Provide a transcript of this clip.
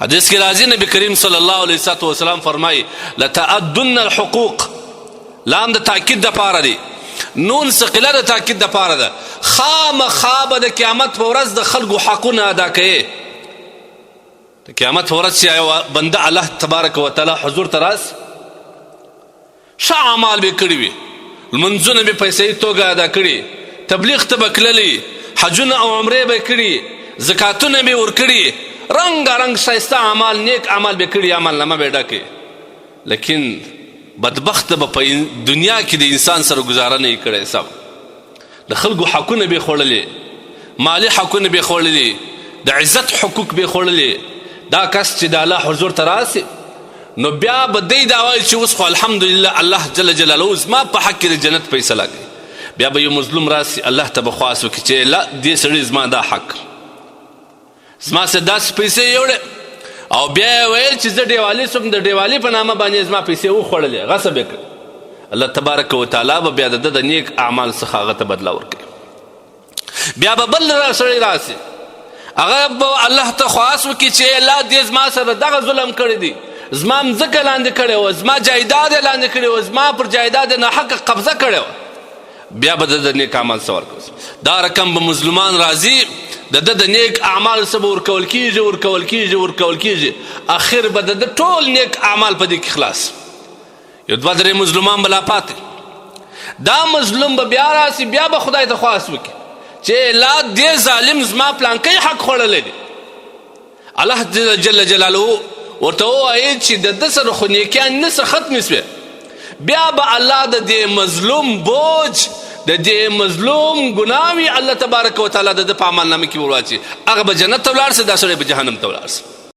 حدیث کې راځي نبی کریم صلی الله علیه وسلم فرمایي لتعدن الحقوق، لام د تاکید د پاره دی، نون ثقيله د تاکید د پاره ده. خامخا به د قیامت په ورځ د خلکو حقونه ادا کوي. د قیامت په ورځ چې بنده الله تبارک وتعالی حضور ته راسي، ښه اعمال به کړي وي، لمونځونه به په صحیح توګه ادا کړي، تبلیغ ته به تللي، حجونه او عمرې به کړي، زکاتونه به ورکړي، رنګارنګ ښایسته اعمال، نیک اعمال به کړي، عملنامه به ډکې. لیکن بدبخت به په دنیا کې د انسان سره ګزاره نه یې کړی. سب د خلکو حقونه به خوړلې، مالی حقونه به خوړلې، د عزت حقوق به خوړلې. دا کس چې د الله حضور ته راسي نو بیا به دی دا وایي چې اوس خو الحمدلله الله جل جلاله زما په حق کې د جنت فیصله کوي. بیا به یو مظلوم راسي، الله ته به خواست وکړي چې لا دې سړي زما دا حق، زما څه داسې پیسې یوړې، او بیا یې ویل چې زه ډیوالي شوم، د ډیوالي په نامه باندې زما پیسې وخوړلې، غصب یې کړ. الله تبارک وتعالی به بیا د ده د نیک اعمال څخه هغه ته بدله ورکوي. بیا به بل سړی راسي، هغه به الله ته خواست وکړي چې الله دې زما سره دغه ظلم کړی دی، زما مځکه لاندې کړې وه، زما جایداد یې لاندې کړې وه، زما پر جایداد یې ناحقه قبضه کړې وه. بیا به د نیک اعمال څه ورکوي. دا رقم به مظلومان راځي، د ده د نیک اعمال څه به ورکول کېږي ورکول کېږي ورکول کېږي، اخر به د ده ټول نیک اعمال په دې کې خلاص. یو دوه درې مظلومان به لا پاتې. دا مظلوم به بیا راسي، بیا به خدای ته خواست وکړي چې لا دې ظالم زما پلانکی حق خوړلی دی. الله جل جلاله ورته ووایي چې د ده سره خو نیکیان نه څه ختمې سوې. بیا به الله د دې مظلوم بوج، د دې مظلوم ګناوي الله تبارک وتعالی د ده په عملنامه کې ور واچي. هغه به جنت ته ولاړ سي، دا سړی به جهنم ته ولاړ سي.